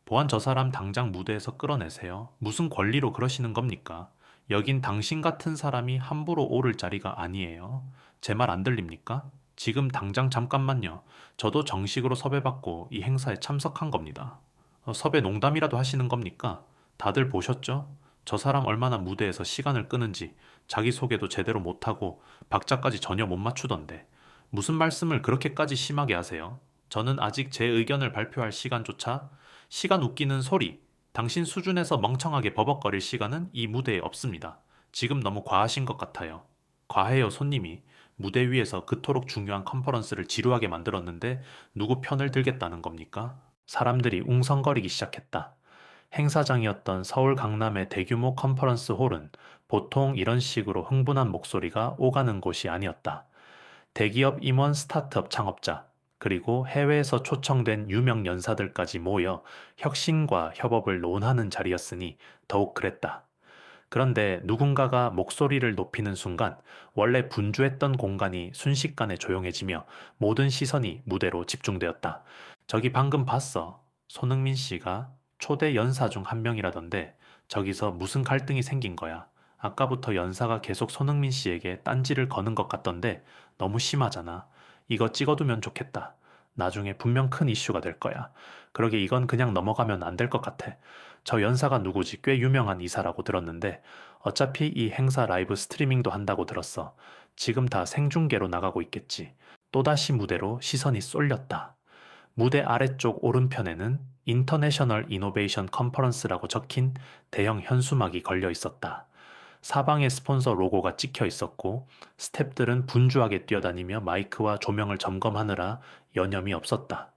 보안 저 사람 당장 무대에서 끌어내세요. 무슨 권리로 그러시는 겁니까? 여긴 당신 같은 사람이 함부로 오를 자리가 아니에요. 제 말 안 들립니까? 지금 당장 잠깐만요. 저도 정식으로 섭외받고 이 행사에 참석한 겁니다. 섭외 농담이라도 하시는 겁니까? 다들 보셨죠? 저 사람 얼마나 무대에서 시간을 끄는지 자기소개도 제대로 못하고 박자까지 전혀 못 맞추던데 무슨 말씀을 그렇게까지 심하게 하세요? 저는 아직 제 의견을 발표할 시간조차 시간 웃기는 소리, 당신 수준에서 멍청하게 버벅거릴 시간은 이 무대에 없습니다. 지금 너무 과하신 것 같아요. 과해요, 손님이. 무대 위에서 그토록 중요한 컨퍼런스를 지루하게 만들었는데 누구 편을 들겠다는 겁니까? 사람들이 웅성거리기 시작했다. 행사장이었던 서울 강남의 대규모 컨퍼런스 홀은 보통 이런 식으로 흥분한 목소리가 오가는 곳이 아니었다. 대기업 임원 스타트업 창업자, 그리고 해외에서 초청된 유명 연사들까지 모여 혁신과 협업을 논하는 자리였으니 더욱 그랬다. 그런데 누군가가 목소리를 높이는 순간 원래 분주했던 공간이 순식간에 조용해지며 모든 시선이 무대로 집중되었다. 저기 방금 봤어. 손흥민 씨가 초대 연사 중 한 명이라던데 저기서 무슨 갈등이 생긴 거야. 아까부터 연사가 계속 손흥민 씨에게 딴지를 거는 것 같던데 너무 심하잖아. 이거 찍어두면 좋겠다. 나중에 분명 큰 이슈가 될 거야. 그러게 이건 그냥 넘어가면 안 될 것 같아. 저 연사가 누구지? 꽤 유명한 이사라고 들었는데 어차피 이 행사 라이브 스트리밍도 한다고 들었어. 지금 다 생중계로 나가고 있겠지. 또다시 무대로 시선이 쏠렸다. 무대 아래쪽 오른편에는 인터내셔널 이노베이션 컨퍼런스라고 적힌 대형 현수막이 걸려 있었다. 사방에 스폰서 로고가 찍혀 있었고 스태프들은 분주하게 뛰어다니며 마이크와 조명을 점검하느라 여념이 없었다.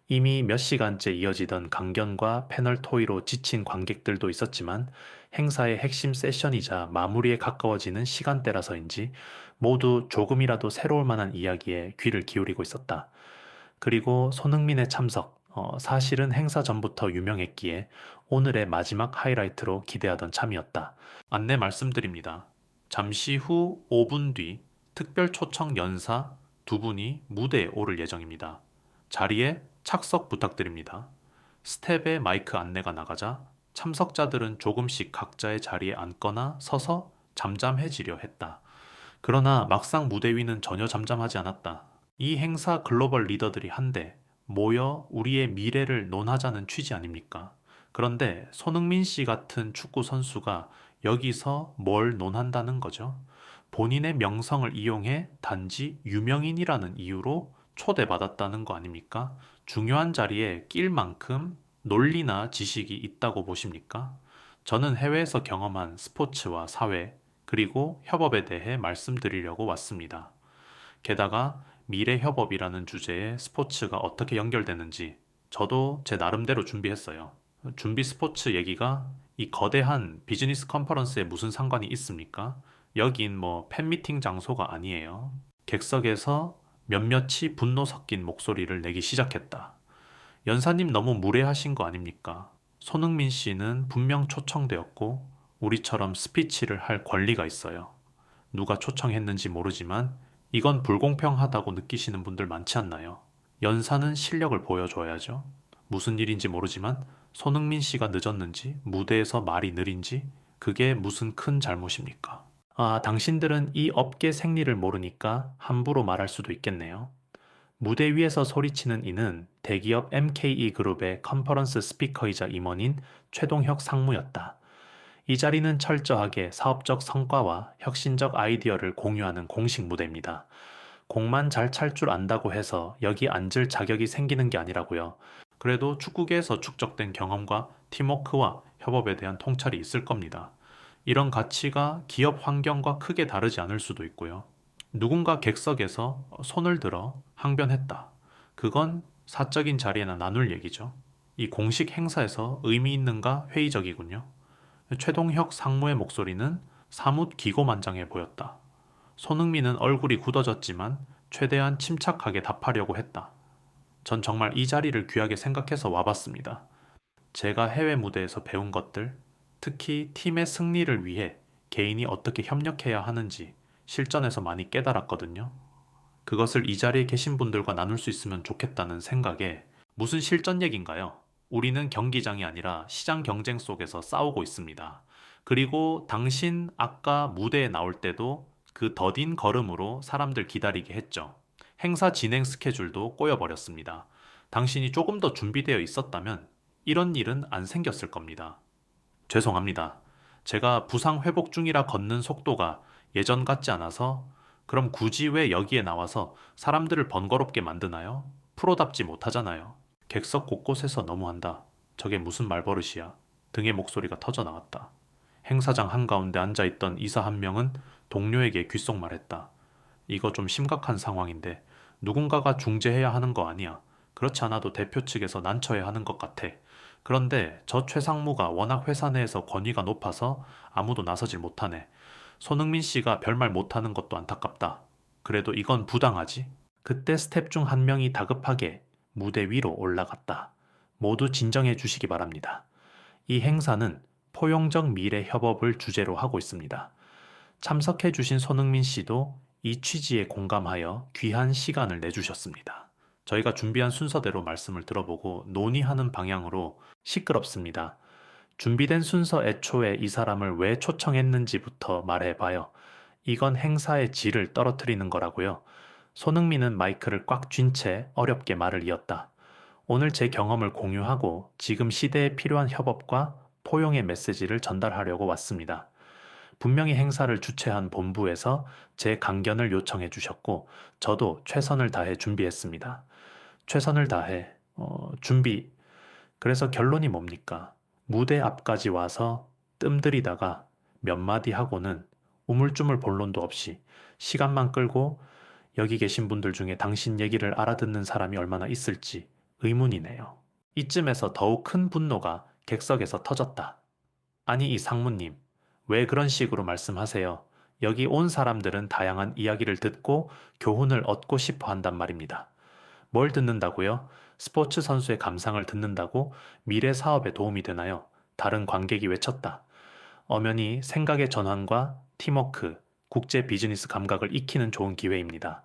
이미 몇 시간째 이어지던 강견과 패널 토의로 지친 관객들도 있었지만 행사의 핵심 세션이자 마무리에 가까워지는 시간대라서인지 모두 조금이라도 새로울 만한 이야기에 귀를 기울이고 있었다. 그리고 손흥민의 참석, 사실은 행사 전부터 유명했기에 오늘의 마지막 하이라이트로 기대하던 참이었다. 안내 말씀드립니다. 잠시 후 5분 뒤 특별 초청 연사 두 분이 무대에 오를 예정입니다. 자리에 착석 부탁드립니다. 스텝의 마이크 안내가 나가자 참석자들은 조금씩 각자의 자리에 앉거나 서서 잠잠해지려 했다. 그러나 막상 무대 위는 전혀 잠잠하지 않았다. 이 행사 글로벌 리더들이 한데 모여 우리의 미래를 논하자는 취지 아닙니까? 그런데 손흥민 씨 같은 축구 선수가 여기서 뭘 논한다는 거죠? 본인의 명성을 이용해 단지 유명인이라는 이유로 초대받았다는 거 아닙니까? 중요한 자리에 낄 만큼 논리나 지식이 있다고 보십니까? 저는 해외에서 경험한 스포츠와 사회, 그리고 협업에 대해 말씀드리려고 왔습니다. 게다가 미래 협업이라는 주제에 스포츠가 어떻게 연결되는지 저도 제 나름대로 준비했어요. 준비 스포츠 얘기가 이 거대한 비즈니스 컨퍼런스에 무슨 상관이 있습니까? 여긴 뭐 팬미팅 장소가 아니에요. 객석에서 몇몇이 분노 섞인 목소리를 내기 시작했다. 연사님 너무 무례하신 거 아닙니까? 손흥민 씨는 분명 초청되었고 우리처럼 스피치를 할 권리가 있어요. 누가 초청했는지 모르지만 이건 불공평하다고 느끼시는 분들 많지 않나요? 연사는 실력을 보여줘야죠. 무슨 일인지 모르지만 손흥민 씨가 늦었는지 무대에서 말이 느린지 그게 무슨 큰 잘못입니까? 아, 당신들은 이 업계 생리를 모르니까 함부로 말할 수도 있겠네요. 무대 위에서 소리치는 이는 대기업 MKE 그룹의 컨퍼런스 스피커이자 임원인 최동혁 상무였다. 이 자리는 철저하게 사업적 성과와 혁신적 아이디어를 공유하는 공식 무대입니다. 공만 잘 찰 줄 안다고 해서 여기 앉을 자격이 생기는 게 아니라고요. 그래도 축구계에서 축적된 경험과 팀워크와 협업에 대한 통찰이 있을 겁니다. 이런 가치가 기업 환경과 크게 다르지 않을 수도 있고요. 누군가 객석에서 손을 들어 항변했다. 그건 사적인 자리에나 나눌 얘기죠. 이 공식 행사에서 의미 있는가 회의적이군요. 최동혁 상무의 목소리는 사뭇 기고만장해 보였다. 손흥민은 얼굴이 굳어졌지만 최대한 침착하게 답하려고 했다. 전 정말 이 자리를 귀하게 생각해서 와봤습니다. 제가 해외 무대에서 배운 것들, 특히 팀의 승리를 위해 개인이 어떻게 협력해야 하는지 실전에서 많이 깨달았거든요. 그것을 이 자리에 계신 분들과 나눌 수 있으면 좋겠다는 생각에 무슨 실전 얘기인가요? 우리는 경기장이 아니라 시장 경쟁 속에서 싸우고 있습니다. 그리고 당신 아까 무대에 나올 때도 그 더딘 걸음으로 사람들 기다리게 했죠. 행사 진행 스케줄도 꼬여버렸습니다. 당신이 조금 더 준비되어 있었다면 이런 일은 안 생겼을 겁니다. 죄송합니다. 제가 부상 회복 중이라 걷는 속도가 예전 같지 않아서 그럼 굳이 왜 여기에 나와서 사람들을 번거롭게 만드나요? 프로답지 못하잖아요. 객석 곳곳에서 너무한다. 저게 무슨 말버릇이야. 등의 목소리가 터져 나왔다. 행사장 한가운데 앉아있던 이사 한 명은 동료에게 귓속말했다. 이거 좀 심각한 상황인데 누군가가 중재해야 하는 거 아니야. 그렇지 않아도 대표 측에서 난처해 하는 것 같아. 그런데 저 최상무가 워낙 회사 내에서 권위가 높아서 아무도 나서질 못하네. 손흥민 씨가 별말 못하는 것도 안타깝다. 그래도 이건 부당하지? 그때 스텝 중 한 명이 다급하게 무대 위로 올라갔다. 모두 진정해 주시기 바랍니다. 이 행사는 포용적 미래 협업을 주제로 하고 있습니다. 참석해 주신 손흥민 씨도 이 취지에 공감하여 귀한 시간을 내주셨습니다. 저희가 준비한 순서대로 말씀을 들어보고 논의하는 방향으로 시끄럽습니다. 준비된 순서 애초에 이 사람을 왜 초청했는지부터 말해봐요. 이건 행사의 질을 떨어뜨리는 거라고요. 손흥민은 마이크를 꽉 쥔 채 어렵게 말을 이었다. 오늘 제 경험을 공유하고 지금 시대에 필요한 협업과 포용의 메시지를 전달하려고 왔습니다. 분명히 행사를 주최한 본부에서 제 강견을 요청해 주셨고 저도 최선을 다해 준비했습니다. 최선을 다해 준비. 그래서 결론이 뭡니까? 무대 앞까지 와서 뜸들이다가 몇 마디 하고는 우물쭈물 본론도 없이 시간만 끌고 여기 계신 분들 중에 당신 얘기를 알아듣는 사람이 얼마나 있을지 의문이네요. 이쯤에서 더욱 큰 분노가 객석에서 터졌다. 아니 이 상무님, 왜 그런 식으로 말씀하세요? 여기 온 사람들은 다양한 이야기를 듣고 교훈을 얻고 싶어 한단 말입니다. 뭘 듣는다고요? 스포츠 선수의 감상을 듣는다고 미래 사업에 도움이 되나요? 다른 관객이 외쳤다. 엄연히 생각의 전환과 팀워크, 국제 비즈니스 감각을 익히는 좋은 기회입니다.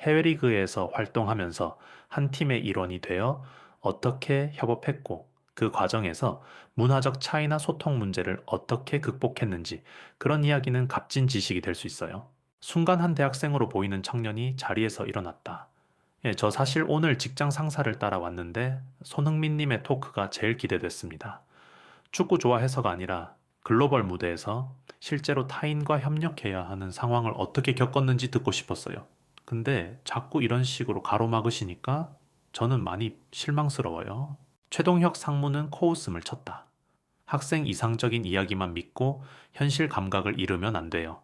해외 리그에서 활동하면서 한 팀의 일원이 되어 어떻게 협업했고 그 과정에서 문화적 차이나 소통 문제를 어떻게 극복했는지 그런 이야기는 값진 지식이 될 수 있어요. 순간 한 대학생으로 보이는 청년이 자리에서 일어났다. 예, 저 사실 오늘 직장 상사를 따라왔는데 손흥민님의 토크가 제일 기대됐습니다. 축구 좋아해서가 아니라 글로벌 무대에서 실제로 타인과 협력해야 하는 상황을 어떻게 겪었는지 듣고 싶었어요. 근데 자꾸 이런 식으로 가로막으시니까 저는 많이 실망스러워요. 최동혁 상무는 코웃음을 쳤다. 학생 이상적인 이야기만 믿고 현실 감각을 잃으면 안 돼요.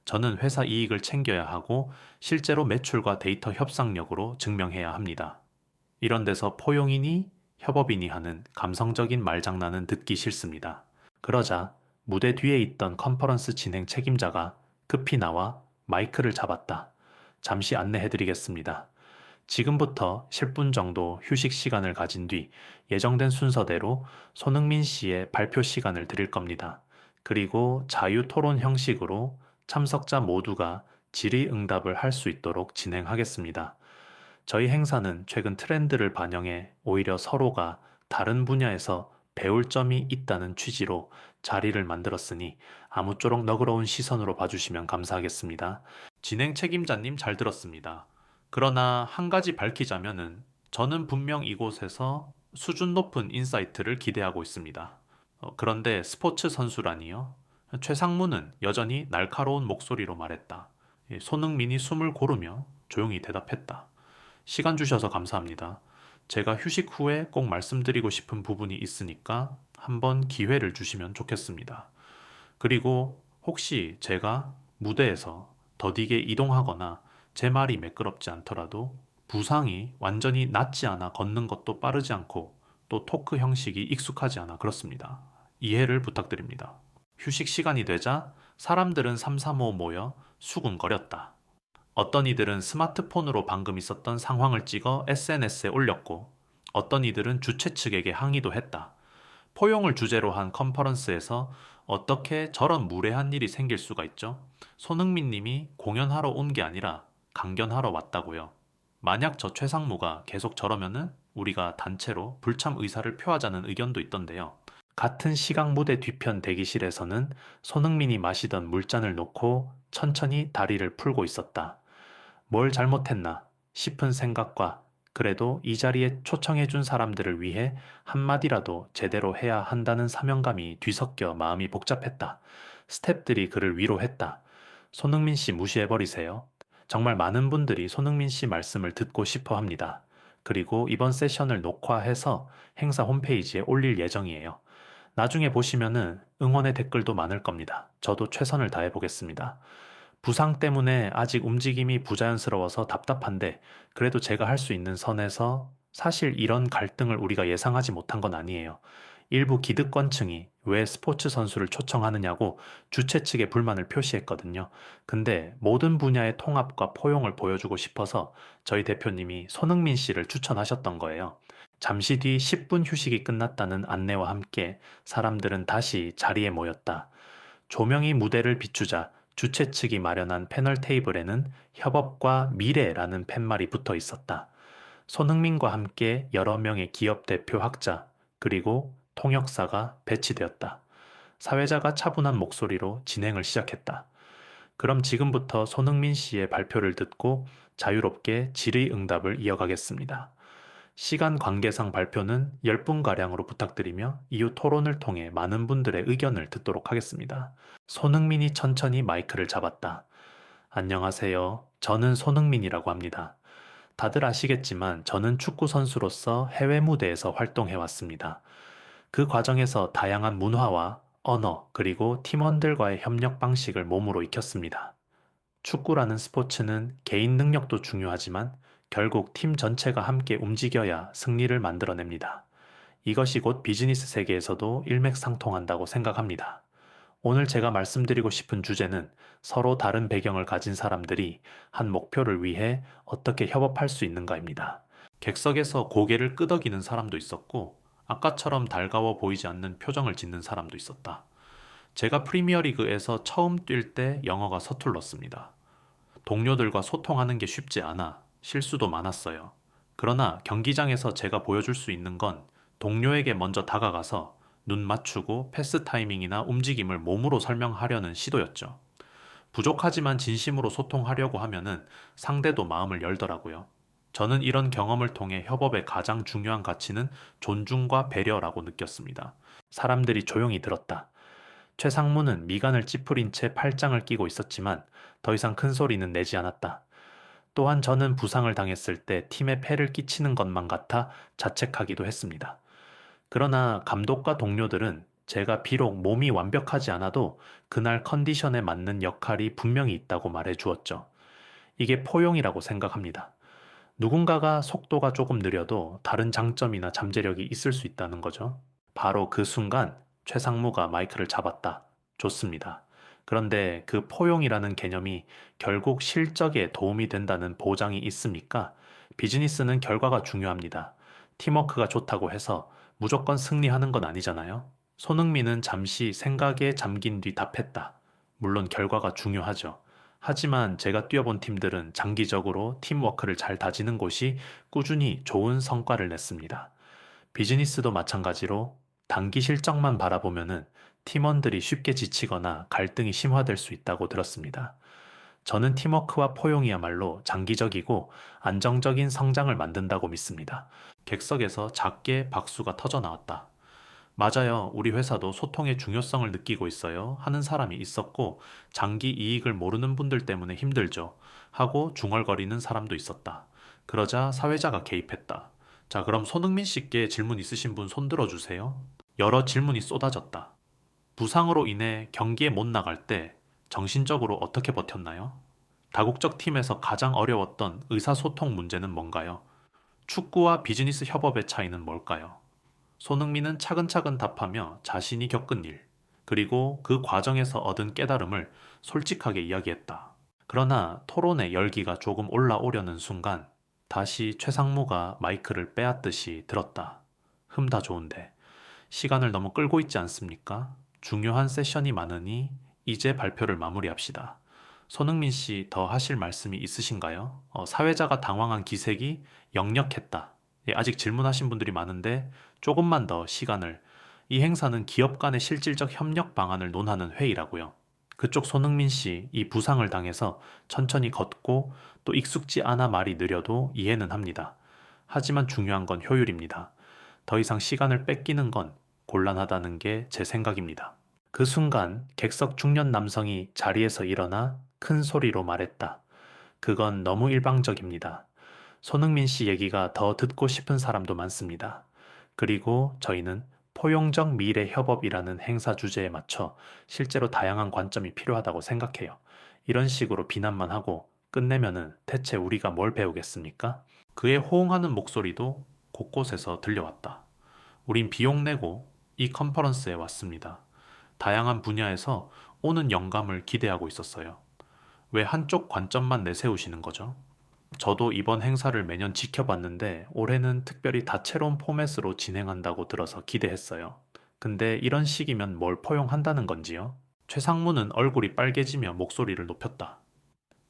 저는 회사 이익을 챙겨야 하고 실제로 매출과 데이터 협상력으로 증명해야 합니다. 이런 데서 포용이니 협업이니 하는 감성적인 말장난은 듣기 싫습니다. 그러자 무대 뒤에 있던 컨퍼런스 진행 책임자가 급히 나와 마이크를 잡았다. 잠시 안내해드리겠습니다. 지금부터 10분 정도 휴식 시간을 가진 뒤 예정된 순서대로 손흥민 씨의 발표 시간을 드릴 겁니다. 그리고 자유 토론 형식으로 참석자 모두가 질의응답을 할 수 있도록 진행하겠습니다. 저희 행사는 최근 트렌드를 반영해 오히려 서로가 다른 분야에서 배울 점이 있다는 취지로 자리를 만들었으니 아무쪼록 너그러운 시선으로 봐주시면 감사하겠습니다. 진행 책임자님 잘 들었습니다. 그러나 한 가지 밝히자면은 저는 분명 이곳에서 수준 높은 인사이트를 기대하고 있습니다. 그런데 스포츠 선수라니요? 최상무는 여전히 날카로운 목소리로 말했다. 손흥민이 숨을 고르며 조용히 대답했다. 시간 주셔서 감사합니다. 제가 휴식 후에 꼭 말씀드리고 싶은 부분이 있으니까 한번 기회를 주시면 좋겠습니다. 그리고 혹시 제가 무대에서 더디게 이동하거나 제 말이 매끄럽지 않더라도 부상이 완전히 낫지 않아 걷는 것도 빠르지 않고 또 토크 형식이 익숙하지 않아 그렇습니다. 이해를 부탁드립니다. 휴식 시간이 되자 사람들은 삼삼오오 모여 수군거렸다. 어떤 이들은 스마트폰으로 방금 있었던 상황을 찍어 SNS에 올렸고 어떤 이들은 주최 측에게 항의도 했다. 포용을 주제로 한 컨퍼런스에서 어떻게 저런 무례한 일이 생길 수가 있죠? 손흥민 님이 공연하러 온 게 아니라 강견하러 왔다고요. 만약 저 최상무가 계속 저러면은 우리가 단체로 불참 의사를 표하자는 의견도 있던데요. 같은 시각 무대 뒤편 대기실에서는 손흥민이 마시던 물잔을 놓고 천천히 다리를 풀고 있었다. 뭘 잘못했나 싶은 생각과 그래도 이 자리에 초청해준 사람들을 위해 한마디라도 제대로 해야 한다는 사명감이 뒤섞여 마음이 복잡했다. 스탭들이 그를 위로했다. 손흥민 씨 무시해버리세요. 정말 많은 분들이 손흥민 씨 말씀을 듣고 싶어 합니다. 그리고 이번 세션을 녹화해서 행사 홈페이지에 올릴 예정이에요. 나중에 보시면은 응원의 댓글도 많을 겁니다. 저도 최선을 다해 보겠습니다. 부상 때문에 아직 움직임이 부자연스러워서 답답한데 그래도 제가 할 수 있는 선에서 사실 이런 갈등을 우리가 예상하지 못한 건 아니에요. 일부 기득권층이 왜 스포츠 선수를 초청하느냐고 주최 측에 불만을 표시했거든요. 근데 모든 분야의 통합과 포용을 보여주고 싶어서 저희 대표님이 손흥민 씨를 추천하셨던 거예요. 잠시 뒤 10분 휴식이 끝났다는 안내와 함께 사람들은 다시 자리에 모였다. 조명이 무대를 비추자 주최 측이 마련한 패널 테이블에는 협업과 미래라는 팻말이 붙어 있었다. 손흥민과 함께 여러 명의 기업 대표 학자, 그리고 통역사가 배치되었다. 사회자가 차분한 목소리로 진행을 시작했다. 그럼 지금부터 손흥민 씨의 발표를 듣고 자유롭게 질의응답을 이어가겠습니다. 시간 관계상 발표는 10분가량으로 부탁드리며 이후 토론을 통해 많은 분들의 의견을 듣도록 하겠습니다. 손흥민이 천천히 마이크를 잡았다. 안녕하세요. 저는 손흥민이라고 합니다. 다들 아시겠지만 저는 축구 선수로서 해외 무대에서 활동해 왔습니다. 그 과정에서 다양한 문화와 언어 그리고 팀원들과의 협력 방식을 몸으로 익혔습니다. 축구라는 스포츠는 개인 능력도 중요하지만 결국 팀 전체가 함께 움직여야 승리를 만들어냅니다. 이것이 곧 비즈니스 세계에서도 일맥상통한다고 생각합니다. 오늘 제가 말씀드리고 싶은 주제는 서로 다른 배경을 가진 사람들이 한 목표를 위해 어떻게 협업할 수 있는가입니다. 객석에서 고개를 끄덕이는 사람도 있었고, 아까처럼 달가워 보이지 않는 표정을 짓는 사람도 있었다. 제가 프리미어리그에서 처음 뛸 때 영어가 서툴렀습니다. 동료들과 소통하는 게 쉽지 않아 실수도 많았어요. 그러나 경기장에서 제가 보여줄 수 있는 건 동료에게 먼저 다가가서 눈 맞추고 패스 타이밍이나 움직임을 몸으로 설명하려는 시도였죠. 부족하지만 진심으로 소통하려고 하면은 상대도 마음을 열더라고요. 저는 이런 경험을 통해 협업의 가장 중요한 가치는 존중과 배려라고 느꼈습니다. 사람들이 조용히 들었다. 최상무는 미간을 찌푸린 채 팔짱을 끼고 있었지만 더 이상 큰 소리는 내지 않았다. 또한 저는 부상을 당했을 때 팀에 폐를 끼치는 것만 같아 자책하기도 했습니다. 그러나 감독과 동료들은 제가 비록 몸이 완벽하지 않아도 그날 컨디션에 맞는 역할이 분명히 있다고 말해 주었죠. 이게 포용이라고 생각합니다. 누군가가 속도가 조금 느려도 다른 장점이나 잠재력이 있을 수 있다는 거죠. 바로 그 순간 최상무가 마이크를 잡았다. 좋습니다. 그런데 그 포용이라는 개념이 결국 실적에 도움이 된다는 보장이 있습니까? 비즈니스는 결과가 중요합니다. 팀워크가 좋다고 해서 무조건 승리하는 건 아니잖아요. 손흥민은 잠시 생각에 잠긴 뒤 답했다. 물론 결과가 중요하죠. 하지만 제가 뛰어본 팀들은 장기적으로 팀워크를 잘 다지는 곳이 꾸준히 좋은 성과를 냈습니다. 비즈니스도 마찬가지로 단기 실적만 바라보면은 팀원들이 쉽게 지치거나 갈등이 심화될 수 있다고 들었습니다. 저는 팀워크와 포용이야말로 장기적이고 안정적인 성장을 만든다고 믿습니다. 객석에서 작게 박수가 터져 나왔다. 맞아요. 우리 회사도 소통의 중요성을 느끼고 있어요. 하는 사람이 있었고, 장기 이익을 모르는 분들 때문에 힘들죠. 하고 중얼거리는 사람도 있었다. 그러자 사회자가 개입했다. 자, 그럼 손흥민 씨께 질문 있으신 분 손 들어주세요. 여러 질문이 쏟아졌다. 부상으로 인해 경기에 못 나갈 때 정신적으로 어떻게 버텼나요? 다국적 팀에서 가장 어려웠던 의사소통 문제는 뭔가요? 축구와 비즈니스 협업의 차이는 뭘까요? 손흥민은 차근차근 답하며 자신이 겪은 일, 그리고 그 과정에서 얻은 깨달음을 솔직하게 이야기했다. 그러나 토론의 열기가 조금 올라오려는 순간 다시 최상무가 마이크를 빼앗듯이 들었다. 다 좋은데 시간을 너무 끌고 있지 않습니까? 중요한 세션이 많으니 이제 발표를 마무리합시다. 손흥민 씨 더 하실 말씀이 있으신가요? 사회자가 당황한 기색이 역력했다. 예, 아직 질문하신 분들이 많은데 조금만 더 시간을. 이 행사는 기업 간의 실질적 협력 방안을 논하는 회의라고요. 그쪽 손흥민 씨 이 부상을 당해서 천천히 걷고 또 익숙지 않아 말이 느려도 이해는 합니다. 하지만 중요한 건 효율입니다. 더 이상 시간을 뺏기는 건 곤란하다는 게 제 생각입니다. 그 순간 객석 중년 남성이 자리에서 일어나 큰 소리로 말했다. 그건 너무 일방적입니다. 손흥민 씨 얘기가 더 듣고 싶은 사람도 많습니다. 그리고 저희는 포용적 미래 협업이라는 행사 주제에 맞춰 실제로 다양한 관점이 필요하다고 생각해요. 이런 식으로 비난만 하고 끝내면은 대체 우리가 뭘 배우겠습니까? 그에 호응하는 목소리도 곳곳에서 들려왔다. 우린 비용 내고 이 컨퍼런스에 왔습니다. 다양한 분야에서 오는 영감을 기대하고 있었어요. 왜 한쪽 관점만 내세우시는 거죠? 저도 이번 행사를 매년 지켜봤는데 올해는 특별히 다채로운 포맷으로 진행한다고 들어서 기대했어요. 근데 이런 식이면 뭘 포용한다는 건지요? 최상무는 얼굴이 빨개지며 목소리를 높였다.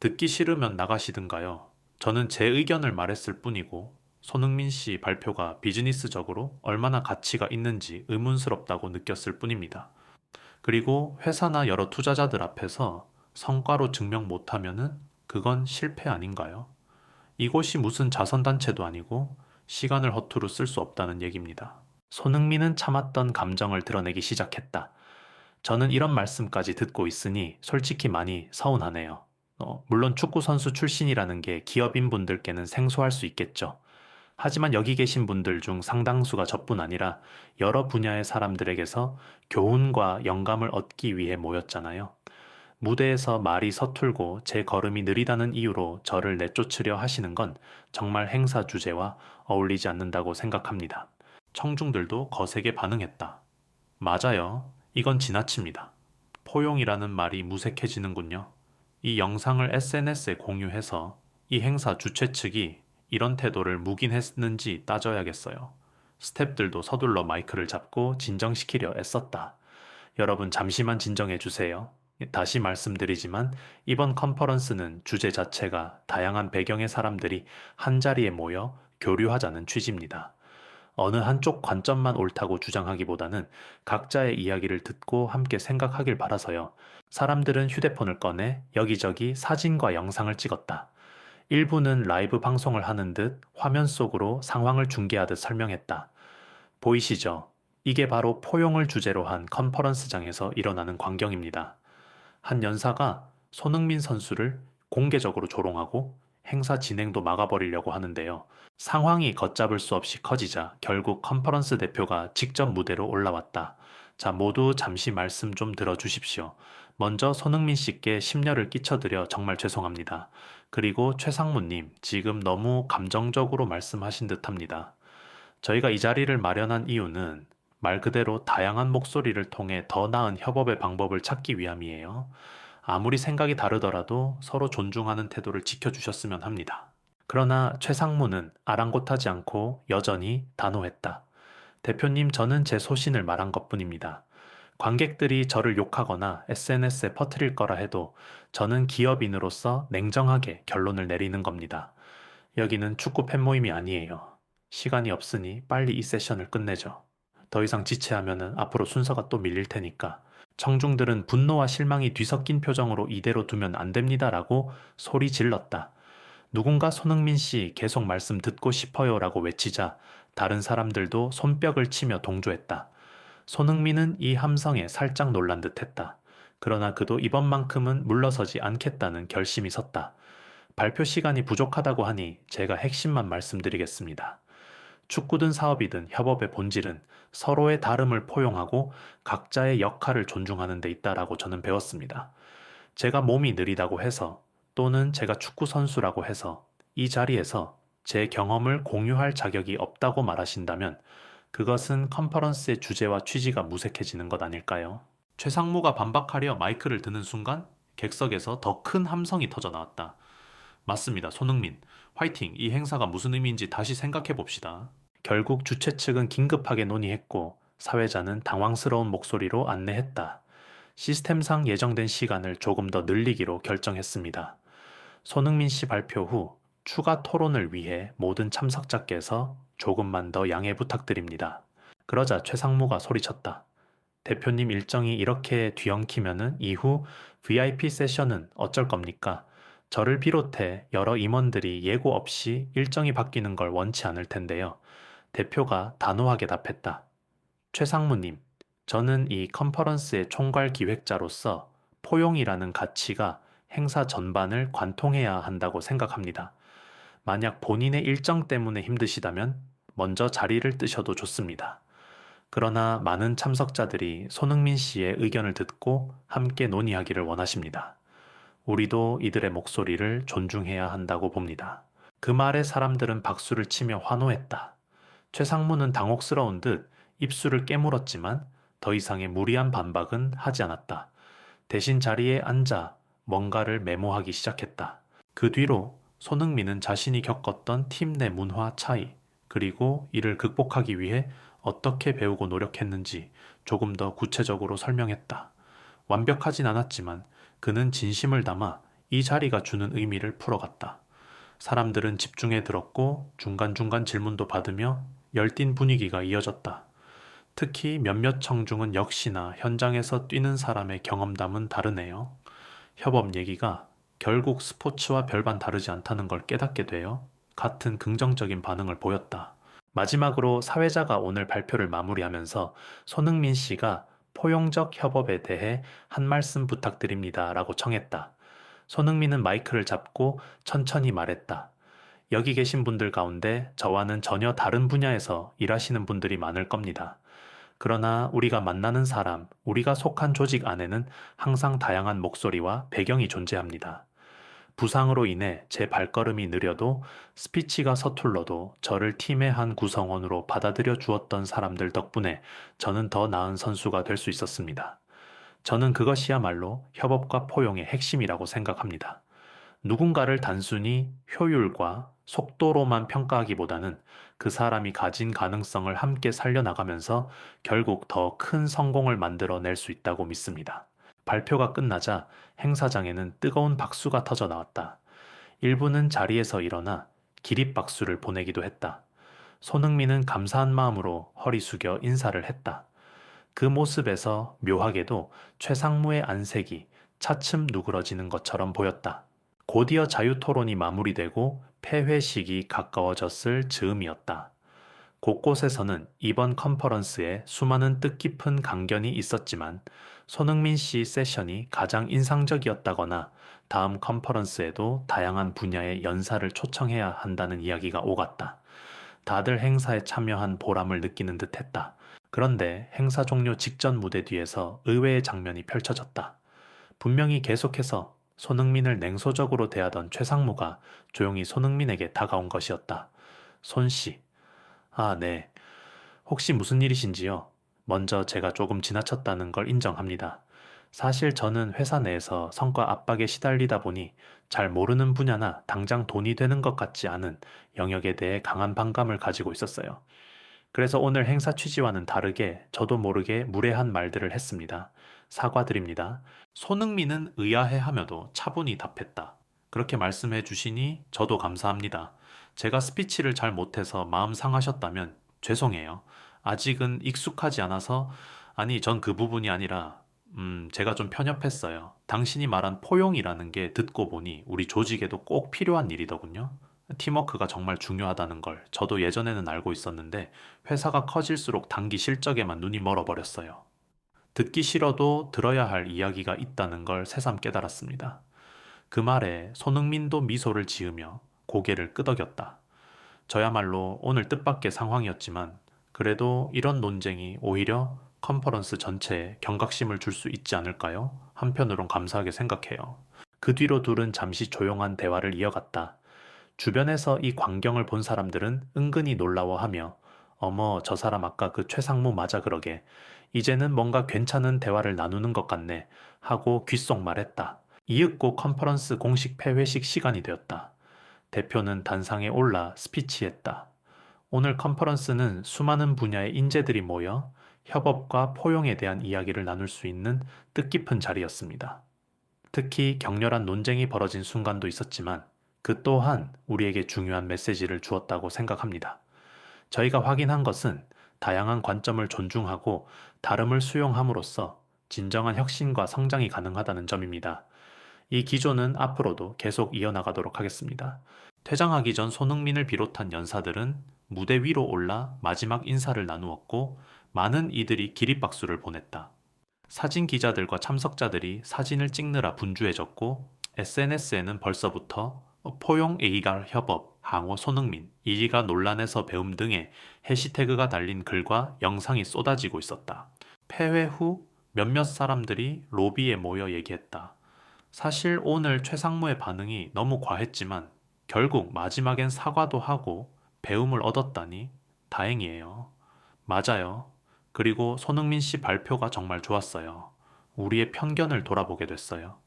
듣기 싫으면 나가시든가요. 저는 제 의견을 말했을 뿐이고 손흥민 씨 발표가 비즈니스적으로 얼마나 가치가 있는지 의문스럽다고 느꼈을 뿐입니다. 그리고 회사나 여러 투자자들 앞에서 성과로 증명 못하면은 그건 실패 아닌가요? 이곳이 무슨 자선단체도 아니고 시간을 허투루 쓸 수 없다는 얘기입니다. 손흥민은 참았던 감정을 드러내기 시작했다. 저는 이런 말씀까지 듣고 있으니 솔직히 많이 서운하네요. 물론 축구 선수 출신이라는 게 기업인 분들께는 생소할 수 있겠죠. 하지만 여기 계신 분들 중 상당수가 저뿐 아니라 여러 분야의 사람들에게서 교훈과 영감을 얻기 위해 모였잖아요. 무대에서 말이 서툴고 제 걸음이 느리다는 이유로 저를 내쫓으려 하시는 건 정말 행사 주제와 어울리지 않는다고 생각합니다. 청중들도 거세게 반응했다. 맞아요. 이건 지나칩니다. 포용이라는 말이 무색해지는군요. 이 영상을 SNS에 공유해서 이 행사 주최 측이 이런 태도를 묵인했는지 따져야겠어요. 스탭들도 서둘러 마이크를 잡고 진정시키려 애썼다. 여러분 잠시만 진정해 주세요. 다시 말씀드리지만 이번 컨퍼런스는 주제 자체가 다양한 배경의 사람들이 한자리에 모여 교류하자는 취지입니다. 어느 한쪽 관점만 옳다고 주장하기보다는 각자의 이야기를 듣고 함께 생각하길 바라서요. 사람들은 휴대폰을 꺼내 여기저기 사진과 영상을 찍었다. 일부는 라이브 방송을 하는 듯 화면 속으로 상황을 중계하듯 설명했다. 보이시죠? 이게 바로 포용을 주제로 한 컨퍼런스장에서 일어나는 광경입니다. 한 연사가 손흥민 선수를 공개적으로 조롱하고 행사 진행도 막아버리려고 하는데요. 상황이 걷잡을 수 없이 커지자 결국 컨퍼런스 대표가 직접 무대로 올라왔다. 자, 모두 잠시 말씀 좀 들어주십시오. 먼저 손흥민 씨께 심려를 끼쳐드려 정말 죄송합니다. 그리고 최상무님, 지금 너무 감정적으로 말씀하신 듯합니다. 저희가 이 자리를 마련한 이유는 말 그대로 다양한 목소리를 통해 더 나은 협업의 방법을 찾기 위함이에요. 아무리 생각이 다르더라도 서로 존중하는 태도를 지켜주셨으면 합니다. 그러나 최상무는 아랑곳하지 않고 여전히 단호했다. 대표님, 저는 제 소신을 말한 것뿐입니다. 관객들이 저를 욕하거나 SNS에 퍼뜨릴 거라 해도 저는 기업인으로서 냉정하게 결론을 내리는 겁니다. 여기는 축구 팬 모임이 아니에요. 시간이 없으니 빨리 이 세션을 끝내죠. 더 이상 지체하면 앞으로 순서가 또 밀릴 테니까. 청중들은 분노와 실망이 뒤섞인 표정으로 이대로 두면 안 됩니다라고 소리 질렀다. 누군가 손흥민 씨 계속 말씀 듣고 싶어요라고 외치자 다른 사람들도 손뼉을 치며 동조했다. 손흥민은 이 함성에 살짝 놀란 듯했다. 그러나 그도 이번만큼은 물러서지 않겠다는 결심이 섰다. 발표 시간이 부족하다고 하니 제가 핵심만 말씀드리겠습니다. 축구든 사업이든 협업의 본질은 서로의 다름을 포용하고 각자의 역할을 존중하는 데 있다라고 저는 배웠습니다. 제가 몸이 느리다고 해서 또는 제가 축구 선수라고 해서 이 자리에서 제 경험을 공유할 자격이 없다고 말하신다면 그것은 컨퍼런스의 주제와 취지가 무색해지는 것 아닐까요? 최상무가 반박하려 마이크를 드는 순간 객석에서 더 큰 함성이 터져 나왔다. 맞습니다. 손흥민. 화이팅! 이 행사가 무슨 의미인지 다시 생각해 봅시다. 결국 주최 측은 긴급하게 논의했고 사회자는 당황스러운 목소리로 안내했다. 시스템상 예정된 시간을 조금 더 늘리기로 결정했습니다. 손흥민 씨 발표 후 추가 토론을 위해 모든 참석자께서 조금만 더 양해 부탁드립니다. 그러자 최상무가 소리쳤다. 대표님 일정이 이렇게 뒤엉키면은 이후 VIP 세션은 어쩔 겁니까? 저를 비롯해 여러 임원들이 예고 없이 일정이 바뀌는 걸 원치 않을 텐데요. 대표가 단호하게 답했다. 최상무님, 저는 이 컨퍼런스의 총괄 기획자로서 포용이라는 가치가 행사 전반을 관통해야 한다고 생각합니다. 만약 본인의 일정 때문에 힘드시다면 먼저 자리를 뜨셔도 좋습니다. 그러나 많은 참석자들이 손흥민 씨의 의견을 듣고 함께 논의하기를 원하십니다. 우리도 이들의 목소리를 존중해야 한다고 봅니다. 그 말에 사람들은 박수를 치며 환호했다. 최상무는 당혹스러운 듯 입술을 깨물었지만 더 이상의 무리한 반박은 하지 않았다. 대신 자리에 앉아 뭔가를 메모하기 시작했다. 그 뒤로 손흥민은 자신이 겪었던 팀 내 문화 차이, 그리고 이를 극복하기 위해 어떻게 배우고 노력했는지 조금 더 구체적으로 설명했다. 완벽하진 않았지만 그는 진심을 담아 이 자리가 주는 의미를 풀어갔다. 사람들은 집중해 들었고 중간중간 질문도 받으며 열띤 분위기가 이어졌다. 특히 몇몇 청중은 역시나 현장에서 뛰는 사람의 경험담은 다르네요. 협업 얘기가 결국 스포츠와 별반 다르지 않다는 걸 깨닫게 되어 같은 긍정적인 반응을 보였다. 마지막으로 사회자가 오늘 발표를 마무리하면서 손흥민 씨가 포용적 협업에 대해 한 말씀 부탁드립니다 라고 청했다. 손흥민은 마이크를 잡고 천천히 말했다. 여기 계신 분들 가운데 저와는 전혀 다른 분야에서 일하시는 분들이 많을 겁니다. 그러나 우리가 만나는 사람, 우리가 속한 조직 안에는 항상 다양한 목소리와 배경이 존재합니다. 부상으로 인해 제 발걸음이 느려도 스피치가 서툴러도 저를 팀의 한 구성원으로 받아들여 주었던 사람들 덕분에 저는 더 나은 선수가 될 수 있었습니다. 저는 그것이야말로 협업과 포용의 핵심이라고 생각합니다. 누군가를 단순히 효율과 속도로만 평가하기보다는 그 사람이 가진 가능성을 함께 살려나가면서 결국 더 큰 성공을 만들어낼 수 있다고 믿습니다. 발표가 끝나자 행사장에는 뜨거운 박수가 터져 나왔다. 일부는 자리에서 일어나 기립박수를 보내기도 했다. 손흥민은 감사한 마음으로 허리 숙여 인사를 했다. 그 모습에서 묘하게도 최상무의 안색이 차츰 누그러지는 것처럼 보였다. 곧이어 자유토론이 마무리되고 폐회식이 가까워졌을 즈음이었다. 곳곳에서는 이번 컨퍼런스에 수많은 뜻깊은 강견이 있었지만 손흥민 씨 세션이 가장 인상적이었다거나 다음 컨퍼런스에도 다양한 분야의 연사를 초청해야 한다는 이야기가 오갔다. 다들 행사에 참여한 보람을 느끼는 듯 했다. 그런데 행사 종료 직전 무대 뒤에서 의외의 장면이 펼쳐졌다. 분명히 계속해서 손흥민을 냉소적으로 대하던 최상무가 조용히 손흥민에게 다가온 것이었다. 손씨. 아, 네. 혹시 무슨 일이신지요? 먼저 제가 조금 지나쳤다는 걸 인정합니다. 사실 저는 회사 내에서 성과 압박에 시달리다 보니 잘 모르는 분야나 당장 돈이 되는 것 같지 않은 영역에 대해 강한 반감을 가지고 있었어요. 그래서 오늘 행사 취지와는 다르게 저도 모르게 무례한 말들을 했습니다. 사과드립니다. 손흥민은 의아해하며도 차분히 답했다. 그렇게 말씀해 주시니 저도 감사합니다. 제가 스피치를 잘 못해서 마음 상하셨다면 죄송해요. 아직은 익숙하지 않아서, 아니, 전 그 부분이 아니라, 제가 좀 편협했어요. 당신이 말한 포용이라는 게 듣고 보니 우리 조직에도 꼭 필요한 일이더군요. 팀워크가 정말 중요하다는 걸 저도 예전에는 알고 있었는데 회사가 커질수록 단기 실적에만 눈이 멀어버렸어요. 듣기 싫어도 들어야 할 이야기가 있다는 걸 새삼 깨달았습니다. 그 말에 손흥민도 미소를 지으며 고개를 끄덕였다. 저야말로 오늘 뜻밖의 상황이었지만 그래도 이런 논쟁이 오히려 컨퍼런스 전체에 경각심을 줄 수 있지 않을까요? 한편으론 감사하게 생각해요. 그 뒤로 둘은 잠시 조용한 대화를 이어갔다. 주변에서 이 광경을 본 사람들은 은근히 놀라워하며 어머, 저 사람 아까 그 최상무 맞아 그러게. 이제는 뭔가 괜찮은 대화를 나누는 것 같네 하고 귓속말했다. 이윽고 컨퍼런스 공식 폐회식 시간이 되었다. 대표는 단상에 올라 스피치했다. 오늘 컨퍼런스는 수많은 분야의 인재들이 모여 협업과 포용에 대한 이야기를 나눌 수 있는 뜻깊은 자리였습니다. 특히 격렬한 논쟁이 벌어진 순간도 있었지만 그 또한 우리에게 중요한 메시지를 주었다고 생각합니다. 저희가 확인한 것은 다양한 관점을 존중하고 다름을 수용함으로써 진정한 혁신과 성장이 가능하다는 점입니다. 이 기조는 앞으로도 계속 이어나가도록 하겠습니다. 퇴장하기 전 손흥민을 비롯한 연사들은 무대 위로 올라 마지막 인사를 나누었고 많은 이들이 기립박수를 보냈다. 사진 기자들과 참석자들이 사진을 찍느라 분주해졌고 SNS에는 벌써부터 포용 A갈 협업, 항호 손흥민, 이가 논란에서 배움 등의 해시태그가 달린 글과 영상이 쏟아지고 있었다. 패회 후 몇몇 사람들이 로비에 모여 얘기했다. 사실 오늘 최상무의 반응이 너무 과했지만 결국 마지막엔 사과도 하고 배움을 얻었다니 다행이에요. 맞아요. 그리고 손흥민 씨 발표가 정말 좋았어요. 우리의 편견을 돌아보게 됐어요.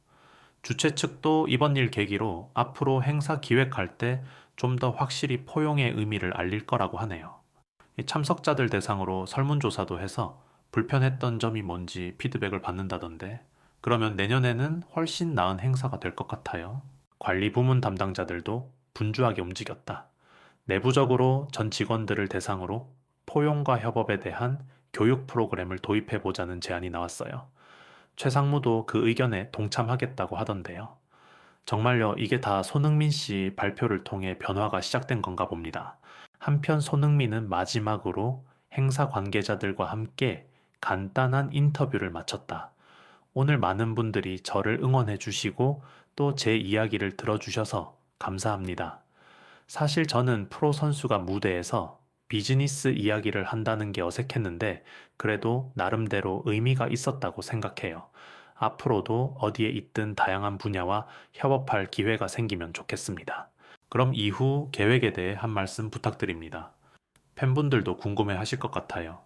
주최 측도 이번 일 계기로 앞으로 행사 기획할 때 좀 더 확실히 포용의 의미를 알릴 거라고 하네요. 참석자들 대상으로 설문조사도 해서 불편했던 점이 뭔지 피드백을 받는다던데 그러면 내년에는 훨씬 나은 행사가 될 것 같아요. 관리 부문 담당자들도 분주하게 움직였다. 내부적으로 전 직원들을 대상으로 포용과 협업에 대한 교육 프로그램을 도입해보자는 제안이 나왔어요. 최상무도 그 의견에 동참하겠다고 하던데요. 정말요, 이게 다 손흥민 씨 발표를 통해 변화가 시작된 건가 봅니다. 한편 손흥민은 마지막으로 행사 관계자들과 함께 간단한 인터뷰를 마쳤다. 오늘 많은 분들이 저를 응원해 주시고 또 제 이야기를 들어주셔서 감사합니다. 사실 저는 프로 선수가 무대에서 비즈니스 이야기를 한다는 게 어색했는데 그래도 나름대로 의미가 있었다고 생각해요. 앞으로도 어디에 있든 다양한 분야와 협업할 기회가 생기면 좋겠습니다. 그럼 이후 계획에 대해 한 말씀 부탁드립니다. 팬분들도 궁금해 하실 것 같아요.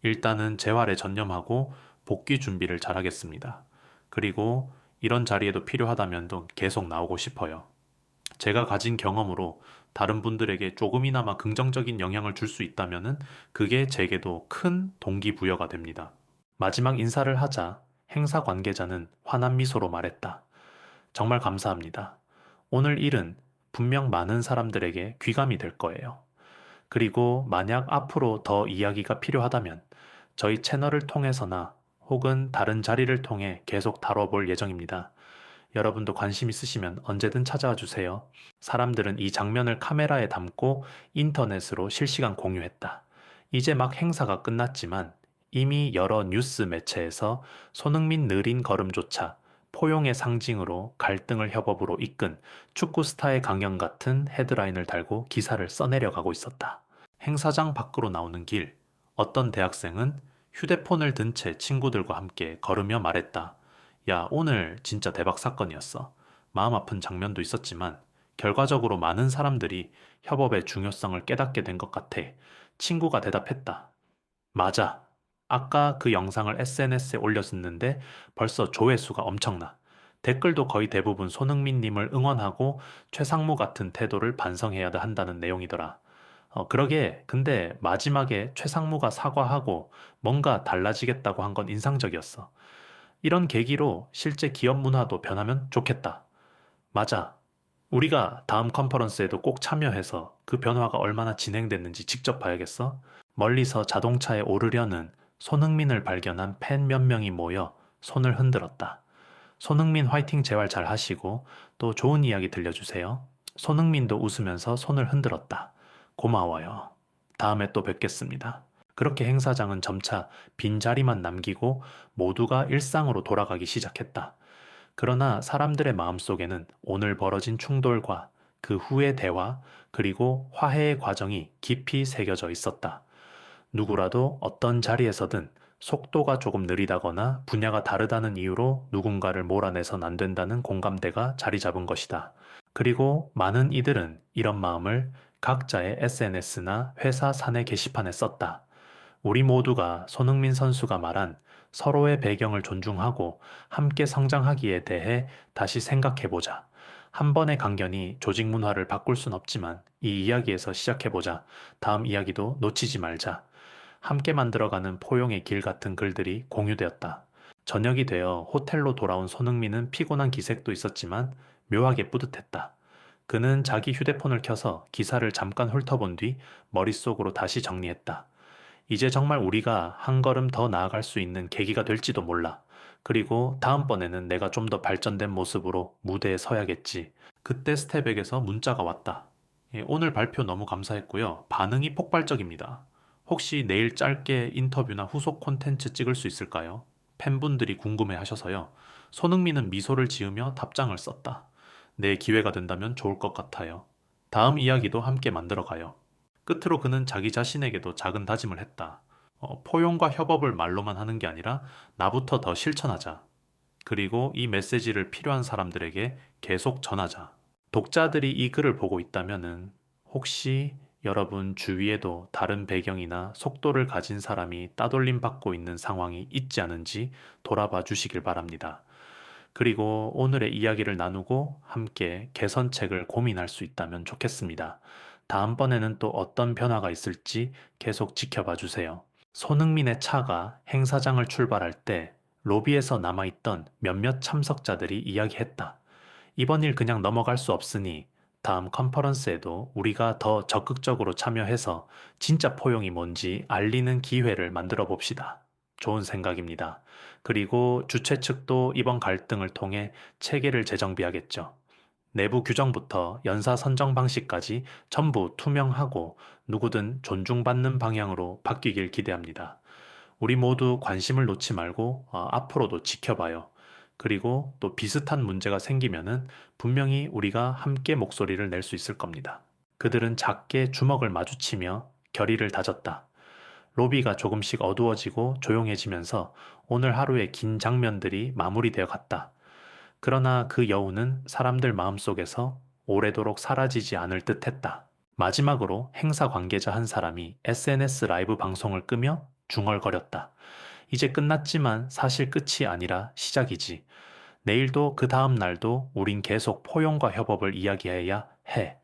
일단은 재활에 전념하고 복귀 준비를 잘 하겠습니다. 그리고 이런 자리에도 필요하다면 계속 나오고 싶어요. 제가 가진 경험으로 다른 분들에게 조금이나마 긍정적인 영향을 줄 수 있다면 그게 제게도 큰 동기부여가 됩니다. 마지막 인사를 하자 행사 관계자는 환한 미소로 말했다. 정말 감사합니다. 오늘 일은 분명 많은 사람들에게 귀감이 될 거예요. 그리고 만약 앞으로 더 이야기가 필요하다면 저희 채널을 통해서나 혹은 다른 자리를 통해 계속 다뤄볼 예정입니다. 여러분도 관심 있으시면 언제든 찾아와 주세요. 사람들은 이 장면을 카메라에 담고 인터넷으로 실시간 공유했다. 이제 막 행사가 끝났지만 이미 여러 뉴스 매체에서 손흥민 느린 걸음조차 포용의 상징으로 갈등을 협업으로 이끈 축구 스타의 강연 같은 헤드라인을 달고 기사를 써내려가고 있었다. 행사장 밖으로 나오는 길, 어떤 대학생은 휴대폰을 든 채 친구들과 함께 걸으며 말했다. 야, 오늘 진짜 대박 사건이었어. 마음 아픈 장면도 있었지만 결과적으로 많은 사람들이 협업의 중요성을 깨닫게 된 것 같아. 친구가 대답했다. 맞아. 아까 그 영상을 SNS에 올렸었는데 벌써 조회수가 엄청나. 댓글도 거의 대부분 손흥민님을 응원하고 최상무 같은 태도를 반성해야 한다는 내용이더라. 그러게. 근데 마지막에 최상무가 사과하고 뭔가 달라지겠다고 한 건 인상적이었어. 이런 계기로 실제 기업 문화도 변하면 좋겠다. 맞아. 우리가 다음 컨퍼런스에도 꼭 참여해서 그 변화가 얼마나 진행됐는지 직접 봐야겠어. 멀리서 자동차에 오르려는 손흥민을 발견한 팬 몇 명이 모여 손을 흔들었다. 손흥민 화이팅 재활 잘 하시고 또 좋은 이야기 들려주세요. 손흥민도 웃으면서 손을 흔들었다. 고마워요. 다음에 또 뵙겠습니다. 그렇게 행사장은 점차 빈자리만 남기고 모두가 일상으로 돌아가기 시작했다. 그러나 사람들의 마음속에는 오늘 벌어진 충돌과 그 후의 대화, 그리고 화해의 과정이 깊이 새겨져 있었다. 누구라도 어떤 자리에서든 속도가 조금 느리다거나 분야가 다르다는 이유로 누군가를 몰아내선 안 된다는 공감대가 자리 잡은 것이다. 그리고 많은 이들은 이런 마음을 각자의 SNS나 회사 사내 게시판에 썼다. 우리 모두가 손흥민 선수가 말한 서로의 배경을 존중하고 함께 성장하기에 대해 다시 생각해보자. 한 번의 강연이 조직 문화를 바꿀 순 없지만 이 이야기에서 시작해보자. 다음 이야기도 놓치지 말자. 함께 만들어가는 포용의 길 같은 글들이 공유되었다. 저녁이 되어 호텔로 돌아온 손흥민은 피곤한 기색도 있었지만 묘하게 뿌듯했다. 그는 자기 휴대폰을 켜서 기사를 잠깐 훑어본 뒤 머릿속으로 다시 정리했다. 이제 정말 우리가 한 걸음 더 나아갈 수 있는 계기가 될지도 몰라. 그리고 다음번에는 내가 좀 더 발전된 모습으로 무대에 서야겠지. 그때 스텝에게서 문자가 왔다. 예, 오늘 발표 너무 감사했고요. 반응이 폭발적입니다. 혹시 내일 짧게 인터뷰나 후속 콘텐츠 찍을 수 있을까요? 팬분들이 궁금해 하셔서요. 손흥민은 미소를 지으며 답장을 썼다. 내 기회가 된다면 좋을 것 같아요. 다음 이야기도 함께 만들어가요. 끝으로 그는 자기 자신에게도 작은 다짐을 했다. 포용과 협업을 말로만 하는 게 아니라 나부터 더 실천하자. 그리고 이 메시지를 필요한 사람들에게 계속 전하자. 독자들이 이 글을 보고 있다면은 혹시 여러분 주위에도 다른 배경이나 속도를 가진 사람이 따돌림 받고 있는 상황이 있지 않은지 돌아봐 주시길 바랍니다. 그리고 오늘의 이야기를 나누고 함께 개선책을 고민할 수 있다면 좋겠습니다. 다음번에는 또 어떤 변화가 있을지 계속 지켜봐 주세요. 손흥민의 차가 행사장을 출발할 때 로비에서 남아있던 몇몇 참석자들이 이야기했다. 이번 일 그냥 넘어갈 수 없으니 다음 컨퍼런스에도 우리가 더 적극적으로 참여해서 진짜 포용이 뭔지 알리는 기회를 만들어 봅시다. 좋은 생각입니다. 그리고 주최 측도 이번 갈등을 통해 체계를 재정비하겠죠. 내부 규정부터 연사 선정 방식까지 전부 투명하고 누구든 존중받는 방향으로 바뀌길 기대합니다. 우리 모두 관심을 놓지 말고 앞으로도 지켜봐요. 그리고 또 비슷한 문제가 생기면은 분명히 우리가 함께 목소리를 낼 수 있을 겁니다. 그들은 작게 주먹을 마주치며 결의를 다졌다. 로비가 조금씩 어두워지고 조용해지면서 오늘 하루의 긴 장면들이 마무리되어 갔다. 그러나 그 여우는 사람들 마음속에서 오래도록 사라지지 않을 듯 했다. 마지막으로 행사 관계자 한 사람이 SNS 라이브 방송을 끄며 중얼거렸다. 이제 끝났지만 사실 끝이 아니라 시작이지. 내일도 그 다음 날도 우린 계속 포용과 협업을 이야기해야 해.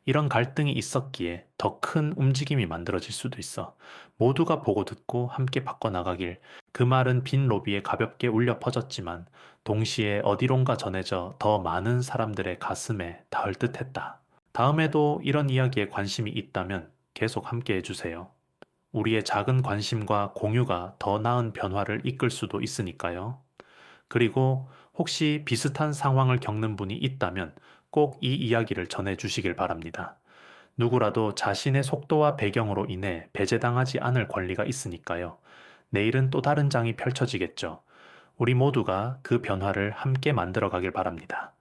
이런 갈등이 있었기에 더 큰 움직임이 만들어질 수도 있어. 모두가 보고 듣고 함께 바꿔나가길. 그 말은 빈 로비에 가볍게 울려 퍼졌지만 동시에 어디론가 전해져 더 많은 사람들의 가슴에 닿을 듯했다. 다음에도 이런 이야기에 관심이 있다면 계속 함께 해주세요. 우리의 작은 관심과 공유가 더 나은 변화를 이끌 수도 있으니까요. 그리고 혹시 비슷한 상황을 겪는 분이 있다면 꼭 이 이야기를 전해 주시길 바랍니다. 누구라도 자신의 속도와 배경으로 인해 배제당하지 않을 권리가 있으니까요. 내일은 또 다른 장이 펼쳐지겠죠. 우리 모두가 그 변화를 함께 만들어 가길 바랍니다.